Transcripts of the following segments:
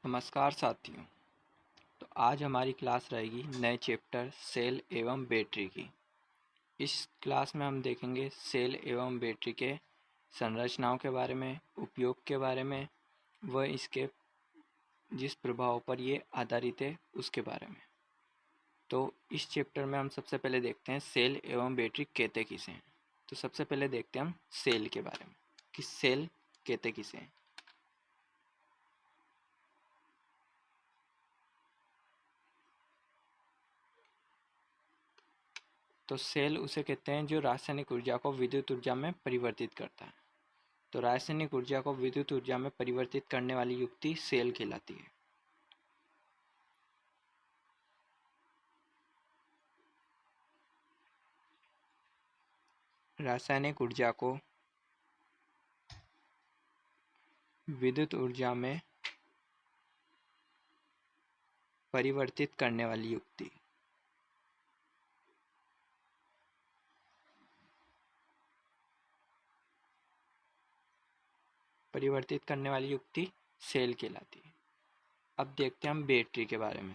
नमस्कार साथियों। तो आज हमारी क्लास रहेगी नए चैप्टर सेल एवं बैटरी की। इस क्लास में हम देखेंगे सेल एवं बैटरी के संरचनाओं के बारे में, उपयोग के बारे में, व इसके जिस प्रभाव पर ये आधारित है उसके बारे में। तो इस चैप्टर में हम सबसे पहले देखते हैं सेल एवं बैटरी कहते किसे हैं। तो सबसे पहले देखते हैं हम सेल के बारे में कि सेल कहते किसे हैं। तो सेल उसे कहते हैं जो रासायनिक ऊर्जा को विद्युत ऊर्जा में परिवर्तित करता है। तो रासायनिक ऊर्जा को विद्युत ऊर्जा में परिवर्तित करने वाली युक्ति सेल कहलाती है। रासायनिक ऊर्जा को विद्युत ऊर्जा में परिवर्तित करने वाली युक्ति सेल कहलाती है। अब देखते हैं हम बैटरी के बारे में।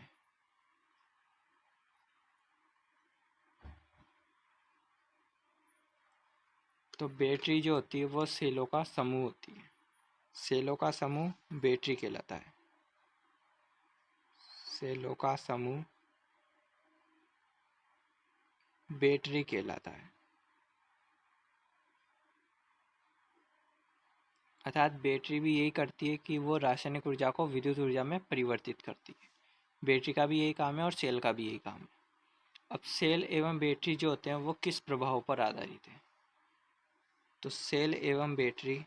तो बैटरी जो होती है वो सेलों का समूह होती है। सेलों का समूह बैटरी कहलाता है। सेलों का समूह बैटरी कहलाता है। अर्थात बैटरी भी यही करती है कि वो रासायनिक ऊर्जा को विद्युत ऊर्जा में परिवर्तित करती है। बैटरी का भी यही काम है और सेल का भी यही काम है। अब सेल एवं बैटरी जो होते हैं वो किस प्रभाव पर आधारित है। तो सेल एवं बैटरी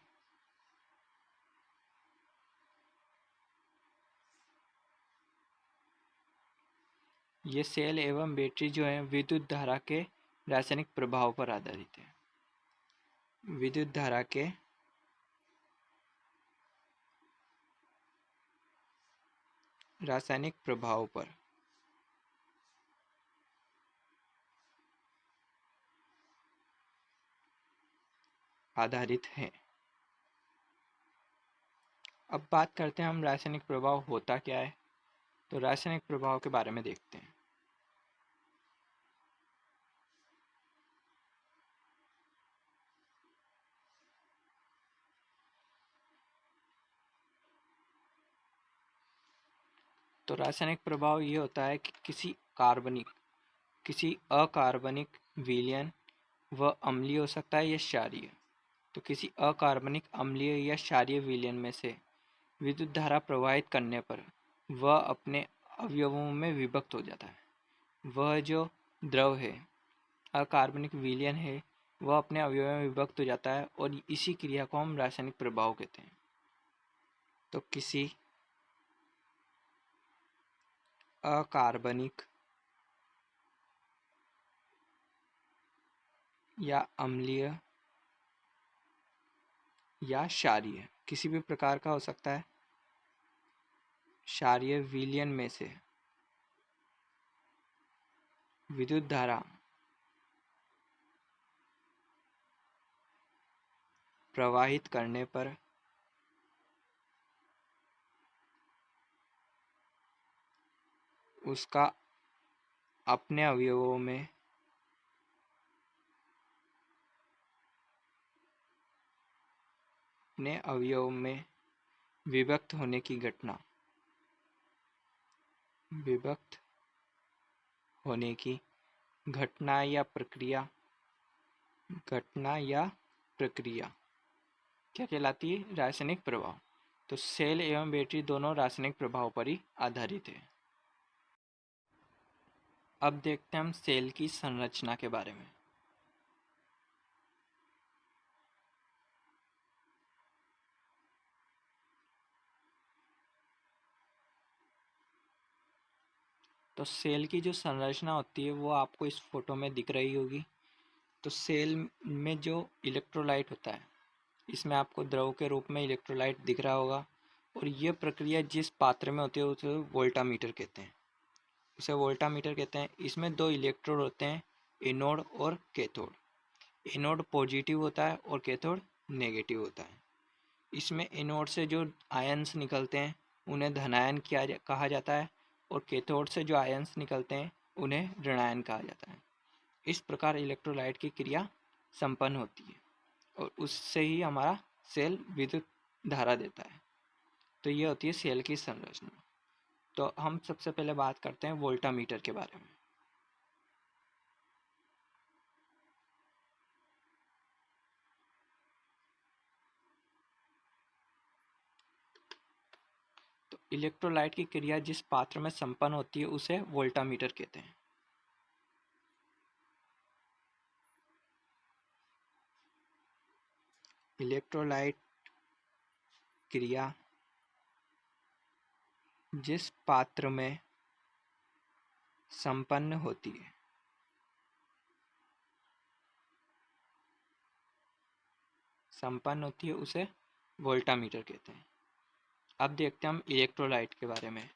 ये सेल एवं बैटरी जो है विद्युत धारा के रासायनिक प्रभाव पर आधारित है। विद्युत धारा के रासायनिक प्रभाव पर आधारित है। अब बात करते हैं हम रासायनिक प्रभाव होता क्या है। तो रासायनिक प्रभाव के बारे में देखते हैं। तो रासायनिक प्रभाव ये होता है कि किसी अकार्बनिक विलयन व अम्लीय हो सकता है या क्षारीय। तो किसी अकार्बनिक अम्लीय या क्षारीय विलयन में से विद्युत धारा प्रवाहित करने पर वह अपने अवयवों में विभक्त हो जाता है। वह जो द्रव है, अकार्बनिक विलयन है, वह अपने अवयवों में विभक्त हो जाता है और इसी क्रिया को हम रासायनिक प्रभाव कहते हैं। तो किसी अकार्बनिक या अम्लीय या क्षारीय किसी भी प्रकार का हो सकता है क्षारीय विलयन में से विद्युत धारा प्रवाहित करने पर उसका अपने अवयवों में विभक्त होने की घटना या प्रक्रिया क्या कहलाती है? रासायनिक प्रभाव। तो सेल एवं बैटरी दोनों रासायनिक प्रभाव पर ही आधारित है। अब देखते हैं हम सेल की संरचना के बारे में। तो सेल की जो संरचना होती है वो आपको इस फोटो में दिख रही होगी। तो सेल में जो इलेक्ट्रोलाइट होता है, इसमें आपको द्रव के रूप में इलेक्ट्रोलाइट दिख रहा होगा और ये प्रक्रिया जिस पात्र में होती है उसे वोल्टामीटर कहते हैं। इसमें दो इलेक्ट्रोड होते हैं, एनोड और कैथोड। एनोड पॉजिटिव होता है और कैथोड नेगेटिव होता है। इसमें एनोड से जो आयन्स निकलते हैं उन्हें धनायन कहा जाता है, और कैथोड से जो आयन्स निकलते हैं उन्हें ऋणायन कहा जाता है। इस प्रकार इलेक्ट्रोलाइट की क्रिया संपन्न होती है और उससे ही हमारा सेल विद्युत धारा देता है। तो ये होती है सेल की संरचना। तो हम सबसे पहले बात करते हैं वोल्टामीटर के बारे में। तो इलेक्ट्रोलाइट की क्रिया जिस पात्र में संपन्न होती है उसे वोल्टामीटर कहते हैं। इलेक्ट्रोलाइट क्रिया जिस पात्र में संपन्न होती है उसे वोल्टामीटर कहते हैं। अब देखते हैं हम इलेक्ट्रोलाइट के बारे में।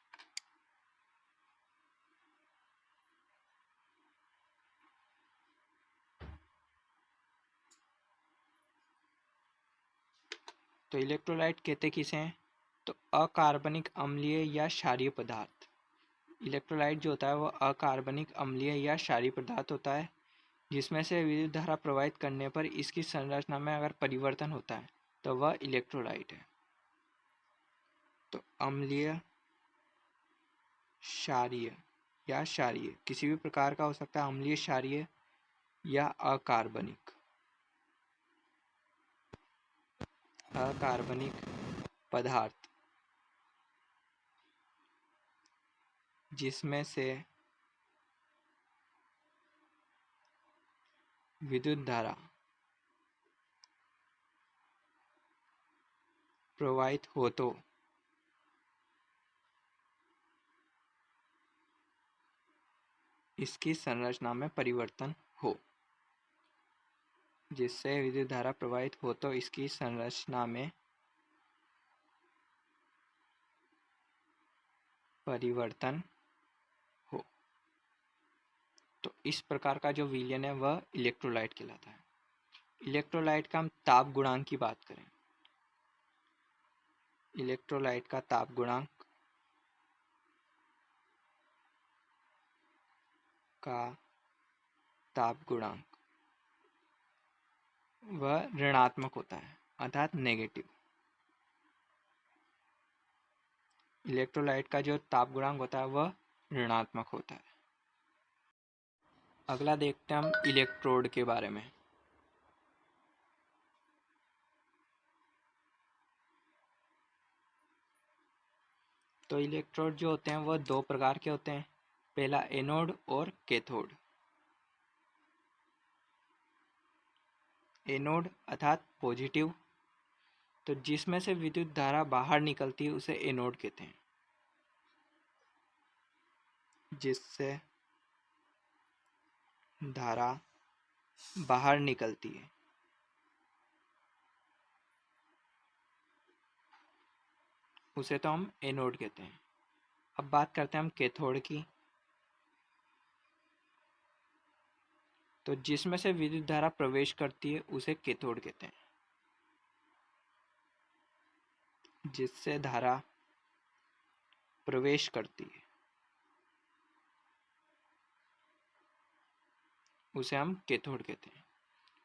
तो इलेक्ट्रोलाइट कहते किसे हैं? तो अकार्बनिक अम्लीय या क्षारीय पदार्थ। इलेक्ट्रोलाइट जो होता है वो अकार्बनिक अम्लीय या क्षारीय पदार्थ होता है, जिसमें से विद्युत धारा प्रवाहित करने पर इसकी संरचना में अगर परिवर्तन होता है तो वह इलेक्ट्रोलाइट है। तो अम्लीय, क्षारीय या क्षारीय किसी भी प्रकार का हो सकता है, अम्लीय, क्षारीय या अकार्बनिक। अकार्बनिक पदार्थ जिसमें से विद्युत धारा प्रवाहित हो तो इसकी संरचना में परिवर्तन हो। जिससे विद्युत धारा प्रवाहित हो तो इसकी संरचना में परिवर्तन हो। तो इस प्रकार का जो विलयन है वह इलेक्ट्रोलाइट कहलाता है। इलेक्ट्रोलाइट का हम ताप गुणांक की बात करें। इलेक्ट्रोलाइट का ताप गुणांक वह ऋणात्मक होता है, अर्थात नेगेटिव। इलेक्ट्रोलाइट का जो ताप गुणांक होता है वह ऋणात्मक होता है। अगला देखते हैं हम इलेक्ट्रोड के बारे में। तो इलेक्ट्रोड जो होते हैं वह दो प्रकार के होते हैं। पहला एनोड और कैथोड। एनोड अर्थात पॉजिटिव, तो जिसमें से विद्युत धारा बाहर निकलती है उसे एनोड कहते हैं। जिससे धारा बाहर निकलती है उसे तो हम एनोड कहते हैं। अब बात करते हैं हम कैथोड की। तो जिसमें से विद्युत धारा प्रवेश करती है उसे कैथोड कहते हैं। जिससे धारा प्रवेश करती है उसे हम कैथोड कहते हैं।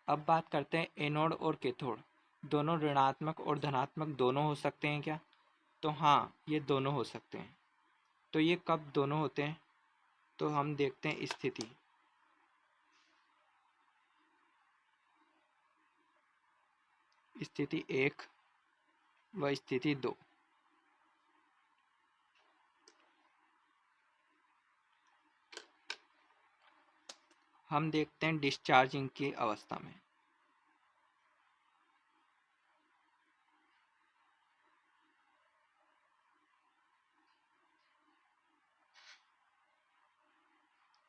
अब बात करते हैं एनोड और कैथोड दोनों ऋणात्मक और धनात्मक दोनों हो सकते हैं क्या? तो हाँ, ये दोनों हो सकते हैं। तो ये कब दोनों होते हैं? तो हम देखते हैं स्थिति। स्थिति 1 व स्थिति 2। हम देखते हैं डिस्चार्जिंग की अवस्था में।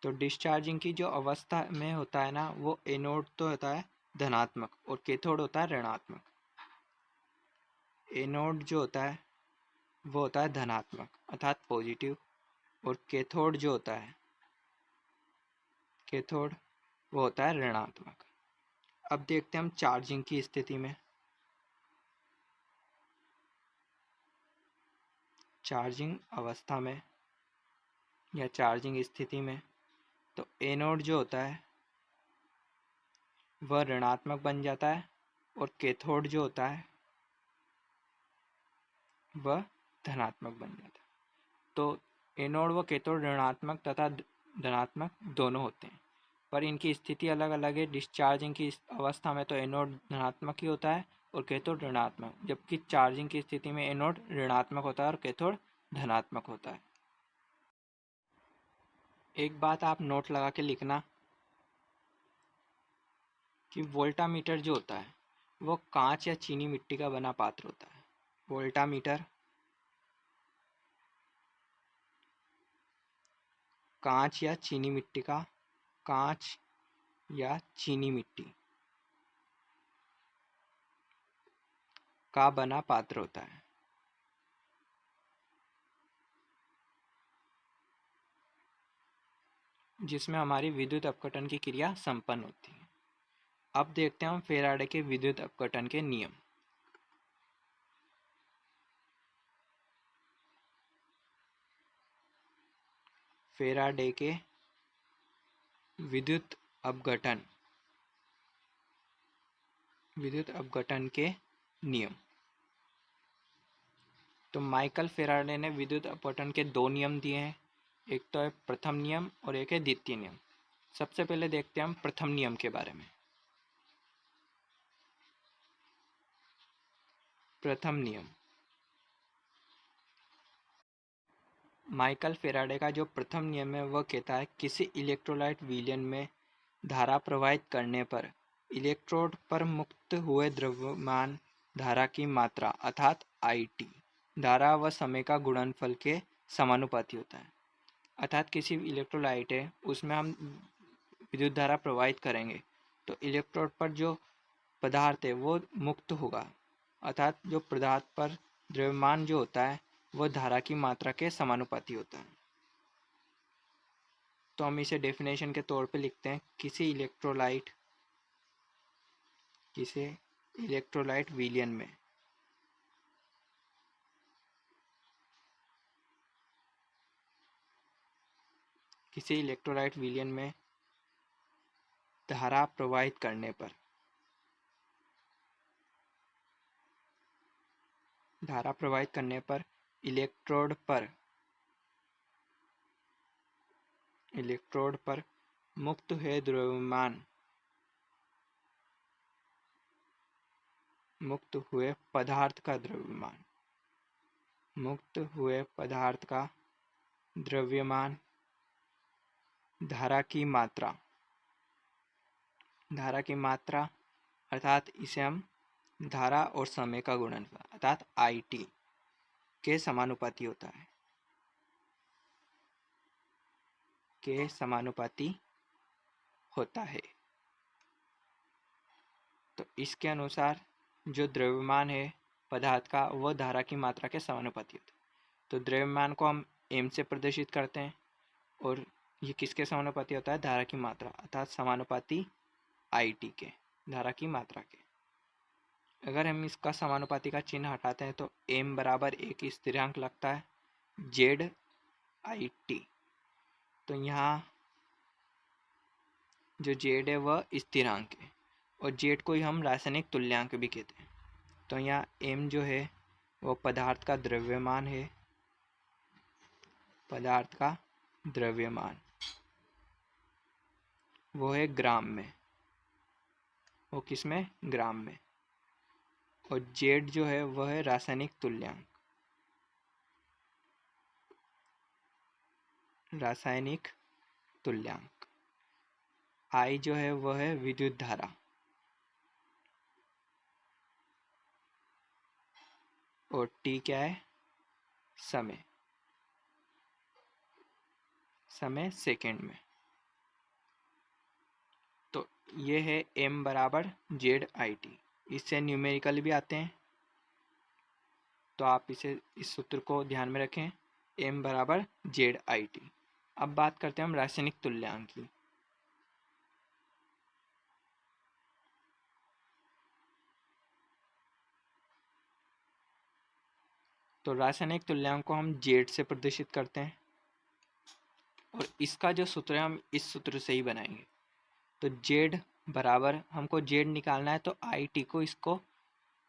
तो डिस्चार्जिंग की जो अवस्था में होता है ना, वो एनोड तो होता है धनात्मक और कैथोड होता है ऋणात्मक। एनोड जो होता है वो होता है धनात्मक अर्थात पॉजिटिव, और कैथोड जो होता है कैथोड वो होता है ऋणात्मक। अब देखते हैं हम चार्जिंग की स्थिति में। चार्जिंग अवस्था में या चार्जिंग स्थिति में, तो एनोड जो होता है वह ऋणात्मक बन जाता है और कैथोड जो होता है वह धनात्मक बन जाता है। तो एनोड व कैथोड ऋणात्मक तथा धनात्मक दोनों होते हैं, पर इनकी स्थिति अलग अलग है। डिस्चार्जिंग की अवस्था में तो एनोड धनात्मक ही होता है और कैथोड ऋणात्मक, जबकि चार्जिंग की स्थिति में एनोड ऋणात्मक होता है और कैथोड धनात्मक होता है। एक बात आप नोट लगा के लिखना कि वोल्टामीटर जो होता है वो कांच या चीनी मिट्टी का बना पात्र होता है। वोल्टामीटर कांच या चीनी मिट्टी का, कांच या चीनी मिट्टी का बना पात्र होता है, जिसमें हमारी विद्युत अपघटन की क्रिया संपन्न होती है। अब देखते हैं हम फेराडे के विद्युत अपघटन के नियम। फेराडे के विद्युत अपघटन के नियम। तो माइकल फेराडे ने विद्युत अपघटन के दो नियम दिए हैं, एक तो है प्रथम नियम और एक है द्वितीय नियम। सबसे पहले देखते हैं हम प्रथम नियम के बारे में। प्रथम नियम, माइकल फेराडे का जो प्रथम नियम है वह कहता है किसी इलेक्ट्रोलाइट विलयन में धारा प्रवाहित करने पर इलेक्ट्रोड पर मुक्त हुए द्रव्यमान धारा की मात्रा अर्थात IT धारा व समय का गुणनफल के समानुपाती होता है। अर्थात किसी इलेक्ट्रोलाइट है, उसमें हम विद्युत धारा प्रवाहित करेंगे तो इलेक्ट्रोड पर जो पदार्थ है वो मुक्त होगा, अर्थात जो पदार्थ पर द्रव्यमान जो होता है वह धारा की मात्रा के समानुपाती होता है। तो हम इसे डेफिनेशन के तौर पे लिखते हैं, किसी इलेक्ट्रोलाइट विलयन में धारा प्रवाहित करने पर इलेक्ट्रोड पर मुक्त हुए द्रव्यमान मुक्त हुए पदार्थ का द्रव्यमान धारा की मात्रा अर्थात इसे हम धारा और समय का गुणनफल अर्थात IT के समानुपाती होता है। तो इसके अनुसार जो द्रव्यमान है पदार्थ का वह धारा की मात्रा के समानुपाती होता है। तो द्रव्यमान को हम m से प्रदर्शित करते हैं और ये किसके समानुपाती होता है? धारा की मात्रा अर्थात समानुपाती IT के, धारा की मात्रा के। अगर हम इसका समानुपाती का चिन्ह हटाते हैं तो m बराबर एक स्थिरांक लगता है ZIT। तो यहाँ जो Z है वह स्थिरांक है और Z को ही हम रासायनिक तुल्यांक भी कहते हैं। तो यहाँ m जो है वो पदार्थ का द्रव्यमान वो है ग्राम में, वो किस में? ग्राम में। और Z जो है वह है रासायनिक तुल्यांक। I जो है वह है विद्युत धारा और T क्या है? समय सेकेंड में। तो ये है m बराबर ZIT। इससे न्यूमेरिकल भी आते हैं, तो आप इस सूत्र को ध्यान में रखें, m बराबर ZIT। अब बात करते हैं हम रासायनिक तुल्यांक की। तो रासायनिक तुल्यांक को हम जेड से प्रदर्शित करते हैं और इसका जो सूत्र है हम इस सूत्र से ही बनाएंगे। तो जेड बराबर, हमको जेड निकालना है तो आई टी को इसको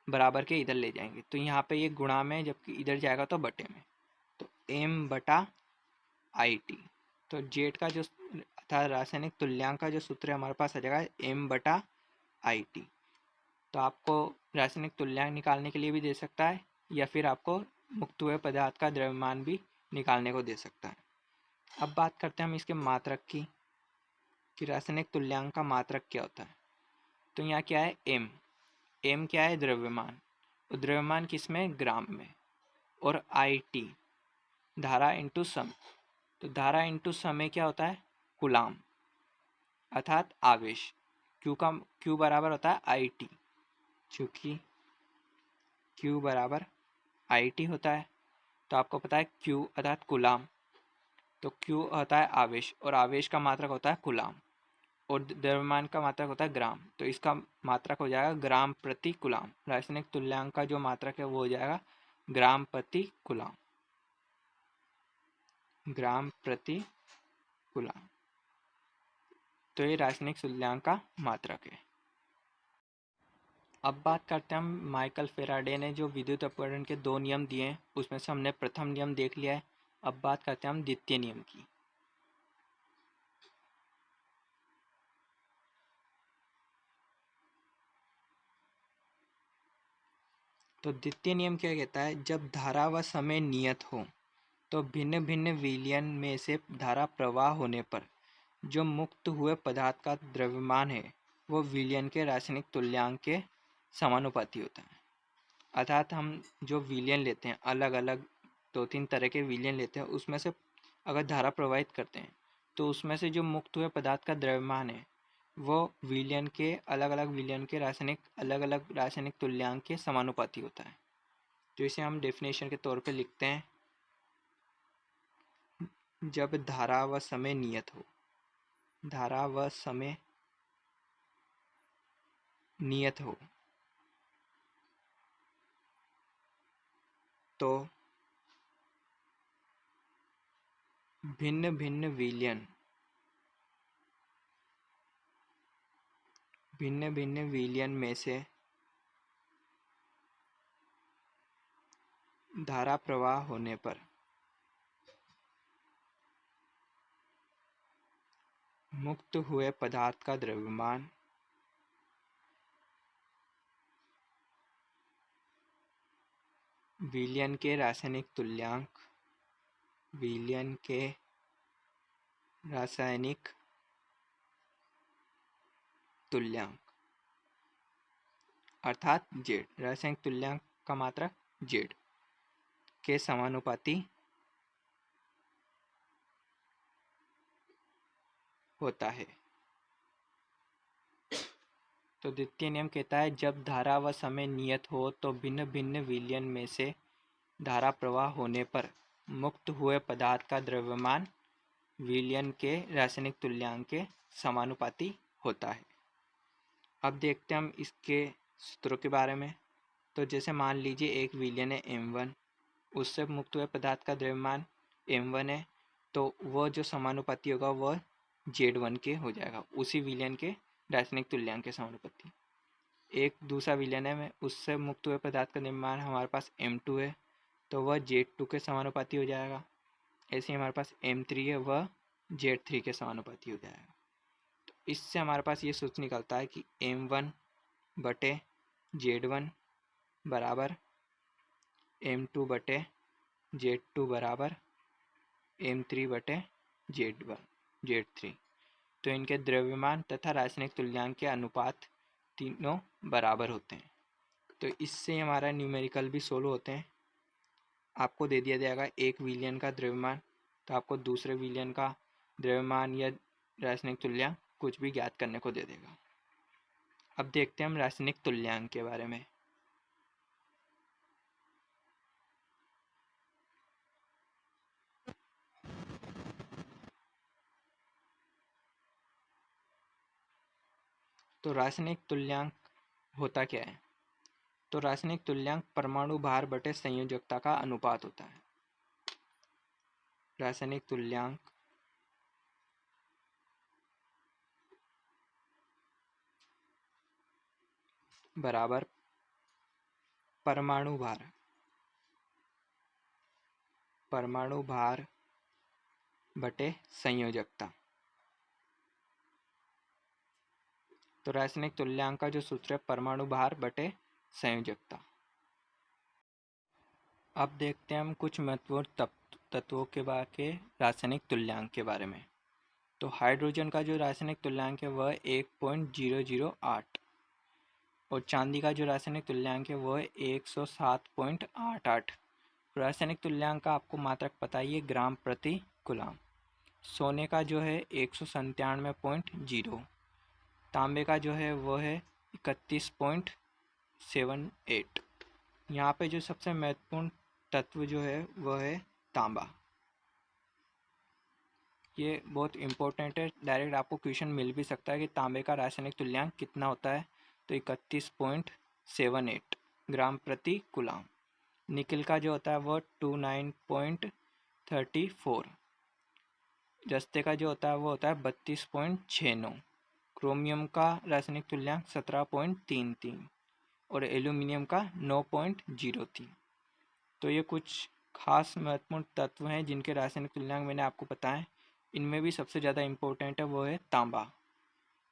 बराबर के इधर ले जाएंगे, तो यहाँ पे ये गुणा में, जबकि इधर जाएगा तो बटे में, तो एम बटा आई टी। तो जेड का जो अर्थात रासायनिक तुल्यांक का जो सूत्र है हमारे पास आ जाएगा एम बटा आई टी। तो आपको रासायनिक तुल्यांक निकालने के लिए भी दे सकता है या फिर आपको मुक्त हुए पदार्थ का द्रव्यमान भी निकालने को दे सकता है। अब बात करते हैं हम इसके मात्रक की, कि रासायनिक तुल्यांक का मात्रक क्या होता है। तो यहाँ क्या है, एम। एम क्या है, द्रव्यमान। तो द्रव्यमान किस में, ग्राम में। और आई टी धारा इंटू समय। तो धारा इंटू समय क्या होता है, कूलाम अर्थात आवेश। क्यू बराबर होता है आई टी, चूँकि क्यू बराबर आई टी होता है तो आपको पता है क्यू अर्थात कूलाम। तो क्यू होता है आवेश और आवेश का मात्रक होता है कूलाम और द्रव्यमान का मात्रक होता है ग्राम। तो इसका मात्रक हो जाएगा ग्राम प्रति कूलाम। रासायनिक तुल्यांक का जो मात्रक है वो हो जाएगा ग्राम प्रति कूलाम, ग्राम प्रति कूलाम। तो ये रासायनिक तुल्यांक का मात्रक है। अब बात करते हैं हम माइकल फेराडे ने जो विद्युत अपवर्तन के 2 नियम दिए हैं, उसमें से हमने प्रथम नियम देख लिया है। अब बात करते हैं हम द्वितीय नियम की। तो द्वितीय नियम क्या कहता है, जब धारा व समय नियत हो तो भिन्न भिन्न विलयन में से धारा प्रवाह होने पर जो मुक्त हुए पदार्थ का द्रव्यमान है वो विलयन के रासायनिक तुल्यांक के समानुपाती होता है। अर्थात हम जो विलयन लेते हैं, अलग अलग 2-3 तरह के विलयन लेते हैं, उसमें से अगर धारा प्रवाहित करते हैं तो उसमें से जो मुक्त हुए पदार्थ का द्रव्यमान है वो विलयन के अलग अलग विलयन के अलग अलग रासायनिक तुल्यांक के समानुपाती होता है। तो इसे हम डेफिनेशन के तौर पे लिखते हैं, जब धारा व समय नियत हो, धारा व समय नियत हो तो भिन्न भिन्न विलयन में से धारा प्रवाह होने पर मुक्त हुए पदार्थ का द्रव्यमान विलयन के रासायनिक तुल्यांक, विलयन के रासायनिक तुल्यांक अर्थात जेड, रासायनिक तुल्यांक का मात्रक जेड के समानुपाती होता है। तो द्वितीय नियम कहता है, जब धारा व समय नियत हो तो भिन्न भिन्न विलयन में से धारा प्रवाह होने पर मुक्त हुए पदार्थ का द्रव्यमान विलयन के रासायनिक तुल्यांक के समानुपाती होता है। अब देखते हैं हम इसके सूत्रों के बारे में। तो जैसे मान लीजिए एक विलयन है M1, उससे मुक्त हुए पदार्थ का द्रव्यमान M1 है, तो वह जो समानुपाती होगा वह Z1 के हो जाएगा, उसी विलयन के रासायनिक तुल्यांक के समानुपाती। एक दूसरा विलयन है, में उससे मुक्त हुए पदार्थ का द्रव्यमान हमारे पास M2 है, तो वह Z2 के समानुपाती हो जाएगा। ऐसे ही हमारे पास M3 है, वह Z3 के समानुपाती हो जाएगा। तो इससे हमारे पास ये सूत्र निकलता है कि M1 बटे Z1 बराबर M2 बटे Z2 बराबर M3 बटे Z3। तो इनके द्रव्यमान तथा रासायनिक तुल्यांक के अनुपात तीनों बराबर होते हैं। तो इससे हमारा न्यूमेरिकल भी सोल्व होते हैं। आपको दे दिया जाएगा एक विलयन का द्रव्यमान, तो आपको दूसरे विलयन का द्रव्यमान या रासायनिक तुल्यांक कुछ भी ज्ञात करने को दे देगा। अब देखते हैं हम रासायनिक तुल्यांक के बारे में। तो रासायनिक तुल्यांक होता क्या है, तो रासायनिक तुल्यांक परमाणु भार बटे संयोजकता का अनुपात होता है। रासायनिक तुल्यांक बराबर परमाणु भार बटे संयोजकता। तो रासायनिक तुल्यांक का जो सूत्र है परमाणु भार बटे संयोजकता। अब देखते हैं हम कुछ महत्वपूर्ण तत्वों के रासायनिक तुल्यांक के बारे में। तो हाइड्रोजन का जो रासायनिक तुल्यांक है वह 1.008 और चांदी का जो रासायनिक तुल्यांक है वह 107.88। रासायनिक तुल्यांक का आपको मात्रक पता ही है, ग्राम प्रति कूलम। सोने का जो है 197.0, तांबे का जो है वह है 31.78। यहाँ पे जो सबसे महत्वपूर्ण तत्व जो है वह है तांबा। ये बहुत इम्पोर्टेंट है, डायरेक्ट आपको क्वेश्चन मिल भी सकता है कि तांबे का रासायनिक तुल्यांक कितना होता है, तो 31.78 ग्राम प्रति कूलम। निकिल का जो होता है वह 29.34। जस्ते का जो होता है वो होता है 32.69। क्रोमियम का रासायनिक तुल्यांक 17.33 और एल्यूमिनियम का 9.03। तो ये कुछ खास महत्वपूर्ण तत्व हैं जिनके रासायनिक तुल्यांक मैंने आपको बताएं। इनमें भी सबसे ज़्यादा इम्पोर्टेंट है वो है तांबा।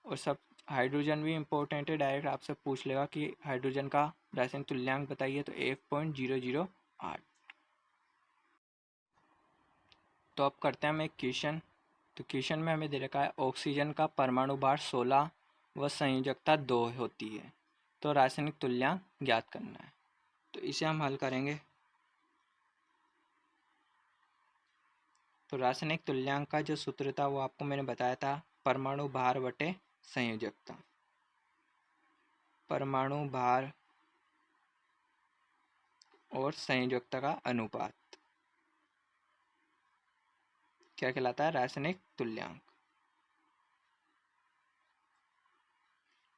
और सब हाइड्रोजन भी इम्पोर्टेंट है, डायरेक्ट आपसे पूछ लेगा कि हाइड्रोजन का रासायनिक तुल्यांक बताइए, तो 1.008। तो अब करते हैं हम एक क्वेश्चन। तो क्वेश्चन में हमें दे रखा है ऑक्सीजन का परमाणु भार 16 व संयोजकता 2 होती है, तो रासायनिक तुल्यांक ज्ञात करना है। तो इसे हम हल करेंगे। तो रासायनिक तुल्यांक का जो सूत्र था वो आपको मैंने बताया था, परमाणु भार बटे संयोजकता। परमाणु भार और संयोजकता का अनुपात क्या कहलाता है? रासायनिक तुल्यांक।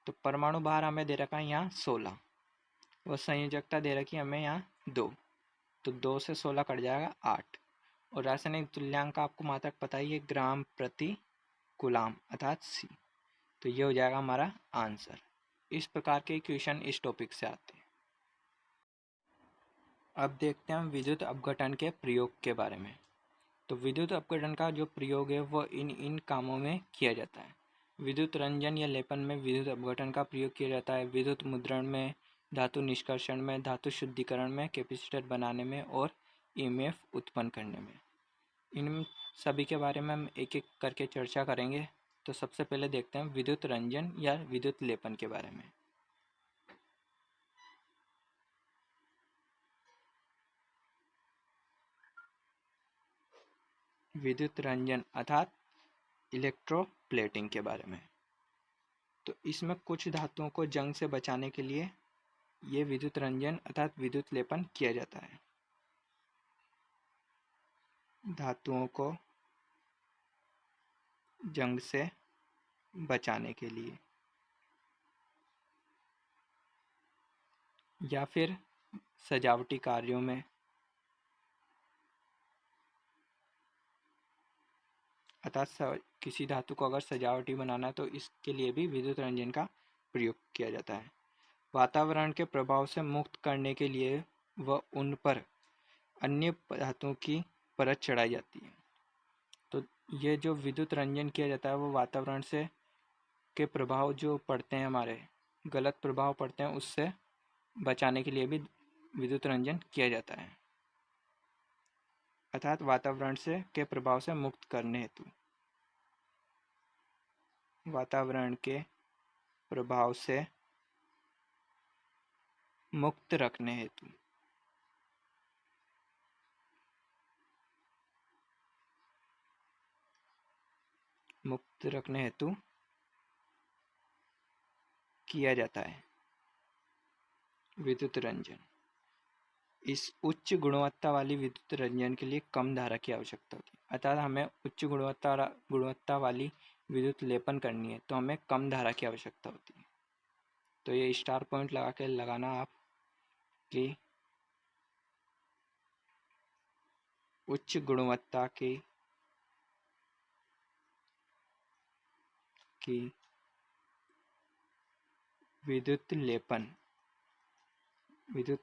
तो परमाणु भार हमें दे रखा है यहाँ 16 और संयोजकता दे रखी है हमें यहाँ 2। तो 2 से 16 कट जाएगा 8। और रासायनिक तुल्यांक का आपको मात्रक पता ही है, ग्राम प्रति कूलम अर्थात C। तो ये हो जाएगा हमारा आंसर। इस प्रकार के क्वेश्चन इस टॉपिक से आते हैं। अब देखते हैं हम विद्युत अपघटन के प्रयोग के बारे में। तो विद्युत अपघटन का जो प्रयोग है वो इन कामों में किया जाता है। विद्युत रंजन या लेपन में विद्युत अपघटन का प्रयोग किया जाता है। विद्युत मुद्रण में, धातु निष्कर्षण में, धातु शुद्धिकरण में, कैपेसिटर बनाने में और ईएमएफ उत्पन्न करने में। इन सभी के बारे में हम एक एक करके चर्चा करेंगे। तो सबसे पहले देखते हैं विद्युत रंजन या विद्युत लेपन के बारे में। विद्युत रंजन अर्थात इलेक्ट्रोप्लेटिंग के बारे में। तो इसमें कुछ धातुओं को जंग से बचाने के लिए ये विद्युत रंजन अर्थात विद्युत लेपन किया जाता है। धातुओं को जंग से बचाने के लिए या फिर सजावटी कार्यों में अर्थात किसी धातु को अगर सजावटी बनाना है तो इसके लिए भी विद्युत रंजन का प्रयोग किया जाता है। वातावरण के प्रभाव से मुक्त करने के लिए वह उन पर अन्य धातुओं की परत चढ़ाई जाती है। तो ये जो विद्युत रंजन किया जाता है वो वातावरण से के प्रभाव जो पड़ते हैं, हमारे गलत प्रभाव पड़ते हैं, उससे बचाने के लिए भी विद्युत रंजन किया जाता है, अर्थात वातावरण से के प्रभाव से मुक्त करने हेतु, वातावरण के प्रभाव से मुक्त रखने हेतु। मुक्त रखने हेतु किया जाता है विद्युत रंजन। इस उच्च गुणवत्ता वाली विद्युत रंजन के लिए कम धारा की आवश्यकता होती है, अर्थात हमें उच्च गुणवत्ता वाली विद्युत लेपन करनी है तो हमें कम धारा की आवश्यकता होती है। तो ये स्टार पॉइंट लगा के लगाना आप। की उच्च गुणवत्ता की विद्युत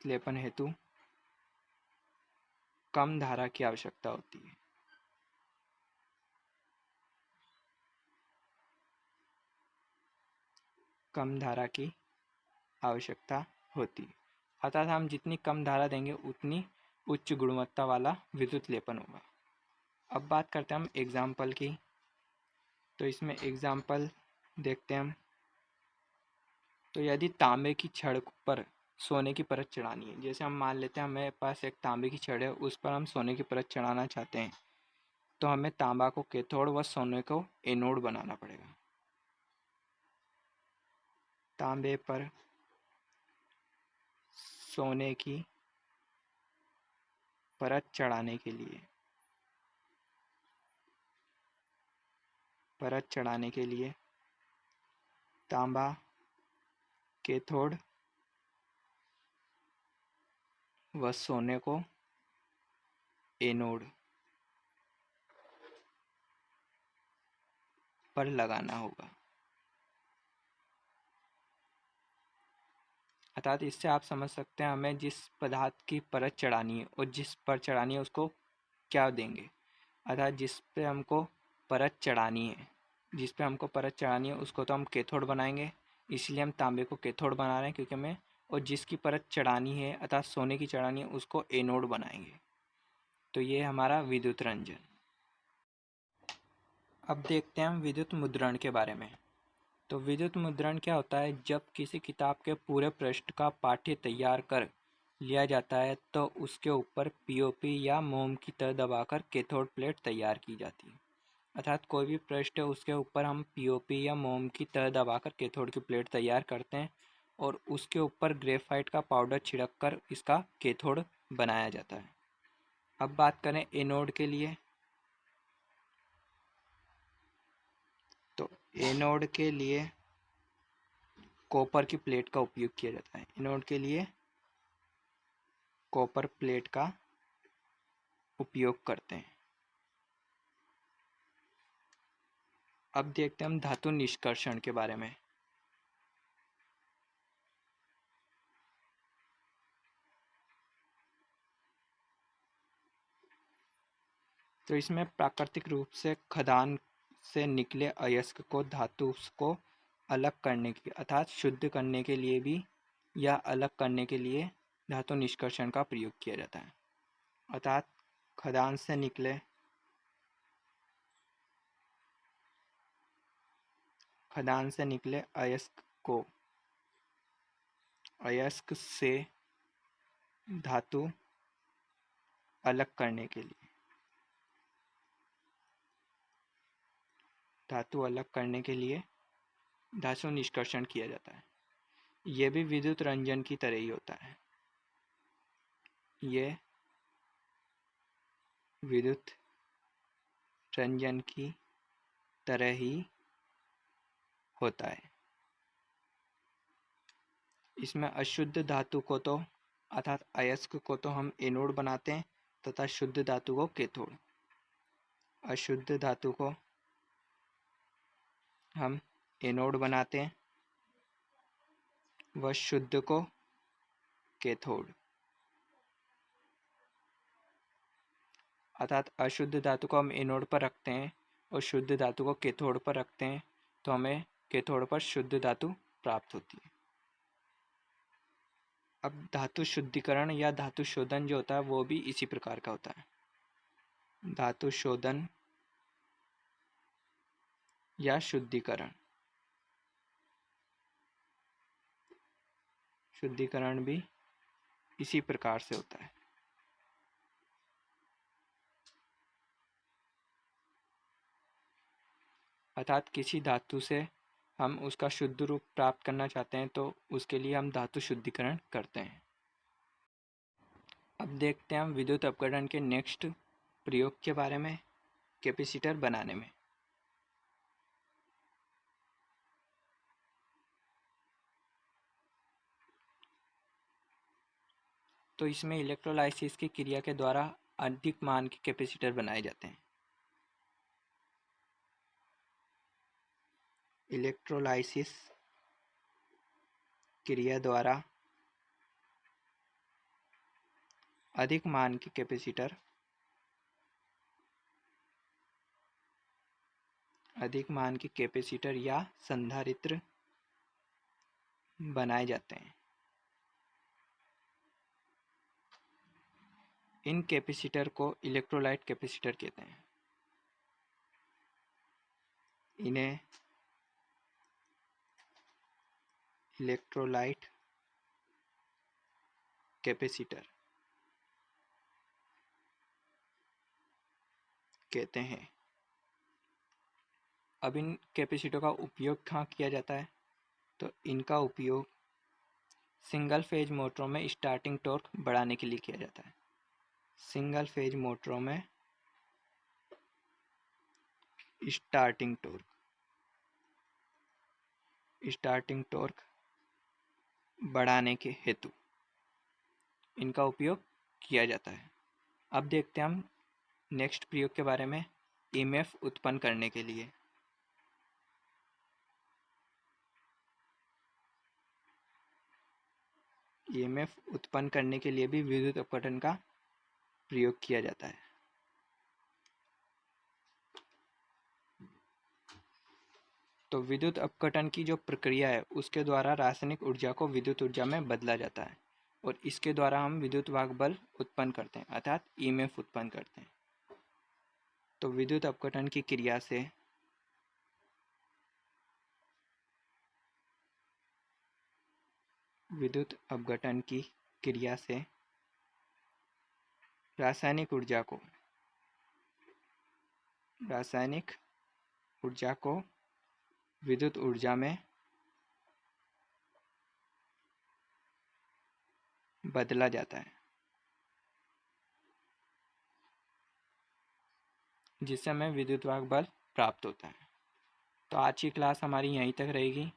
लेपन हेतु कम धारा की आवश्यकता होती है। कम धारा की आवश्यकता होती है, अर्थात हम जितनी कम धारा देंगे उतनी उच्च गुणवत्ता वाला विद्युत लेपन होगा। अब बात करते हैं हम एग्जाम्पल की। तो इसमें एग्जाम्पल देखते हैं हम। तो यदि तांबे की छड़ पर सोने की परत चढ़ानी है, जैसे हम मान लेते हैं हमें पास एक तांबे की छड़ है, उस पर हम सोने की परत चढ़ाना चाहते हैं, तो हमें तांबा को कैथोड व सोने को एनोड बनाना पड़ेगा। तांबे पर सोने की परत चढ़ाने के लिए तांबा कैथोड व सोने को एनोड पर लगाना होगा। अर्थात इससे आप समझ सकते हैं हमें जिस पदार्थ की परत चढ़ानी है और जिस पर चढ़ानी है उसको क्या देंगे। अर्थात जिस पे हमको परत चढ़ानी है उसको तो हम कैथोड बनाएंगे, इसलिए हम तांबे को कैथोड बना रहे हैं क्योंकि हमें, और जिसकी परत चढ़ानी है अर्थात सोने की चढ़ानी है उसको एनोड बनाएंगे। तो ये हमारा विद्युत रंजन। अब देखते हैं हम विद्युत मुद्रण के बारे में। तो विद्युत मुद्रण क्या होता है? जब किसी किताब के पूरे पृष्ठ का पाठ्य तैयार कर लिया जाता है तो उसके ऊपर पीओपी या मोम की तरह दबाकर कैथोड प्लेट तैयार की जाती है। अर्थात कोई भी पृष्ठ है उसके ऊपर हम पीओपी या मोम की तरह दबाकर कैथोड की प्लेट तैयार करते हैं और उसके ऊपर ग्रेफाइट का पाउडर छिड़क कर इसका कैथोड बनाया जाता है। अब बात करें एनोड के लिए। तो एनोड के लिए कॉपर की प्लेट का उपयोग किया जाता है। एनोड के लिए कॉपर प्लेट का उपयोग करते हैं। अब देखते हैं हम धातु निष्कर्षण के बारे में। तो इसमें प्राकृतिक रूप से खदान से निकले अयस्क को धातु को अलग करने की अर्थात शुद्ध करने के लिए भी या अलग करने के लिए धातु निष्कर्षण का प्रयोग किया जाता है। अर्थात खदान से निकले अयस्क से धातु अलग करने के लिए धातु निष्कर्षण किया जाता है। यह भी विद्युत रंजन की तरह ही होता है। यह विद्युत रंजन की तरह ही होता है। इसमें अशुद्ध धातु को तो अर्थात अयस्क को तो हम एनोड बनाते हैं तथा शुद्ध धातु को कैथोड। अशुद्ध धातु को हम एनोड बनाते हैं व शुद्ध को कैथोड। अर्थात अशुद्ध धातु को हम एनोड पर रखते हैं और शुद्ध धातु को कैथोड पर रखते हैं तो हमें कैथोड पर शुद्ध धातु प्राप्त होती है। अब धातु शुद्धिकरण या धातु शोधन जो होता है वो भी इसी प्रकार का होता है। धातु शोधन या शुद्धिकरण भी इसी प्रकार से होता है। अर्थात किसी धातु से हम उसका शुद्ध रूप प्राप्त करना चाहते हैं तो उसके लिए हम धातु शुद्धिकरण करते हैं। अब देखते हैं हम विद्युत अपघटन के नेक्स्ट प्रयोग के बारे में, कैपेसिटर बनाने में। तो इसमें इलेक्ट्रोलाइसिस की क्रिया के द्वारा अधिक मान के कैपेसिटर बनाए जाते हैं। इलेक्ट्रोलाइसिस क्रिया द्वारा अधिक मान के कैपेसिटर या संधारित्र बनाए जाते हैं। इन कैपेसिटर को इलेक्ट्रोलाइट कैपेसिटर कहते हैं। इन्हें इलेक्ट्रोलाइट कैपेसिटर कहते हैं। अब इन कैपेसिटर का उपयोग कहाँ किया जाता है? तो इनका उपयोग सिंगल फेज मोटरों में स्टार्टिंग टॉर्क बढ़ाने के लिए किया जाता है। सिंगल फेज मोटरों में स्टार्टिंग टॉर्क बढ़ाने के हेतु इनका उपयोग किया जाता है। अब देखते हैं हम नेक्स्ट प्रयोग के बारे में, ईएमएफ उत्पन्न करने के लिए। ईएमएफ उत्पन्न करने के लिए भी विद्युत अपघटन का प्रयोग किया जाता है। तो विद्युत अपघटन की जो प्रक्रिया है उसके द्वारा रासायनिक ऊर्जा को विद्युत ऊर्जा में बदला जाता है और इसके द्वारा हम विद्युत वाहक बल उत्पन्न करते हैं अर्थात ईएमएफ उत्पन्न करते हैं। तो विद्युत अपघटन की क्रिया से रासायनिक ऊर्जा को विद्युत ऊर्जा में बदला जाता है, जिससे हमें विद्युत वाहक बल प्राप्त होता है। तो आज की क्लास हमारी यहीं तक रहेगी।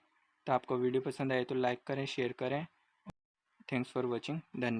तो आपको वीडियो पसंद आए तो लाइक करें, शेयर करें। Thanks for watching. धन्यवाद।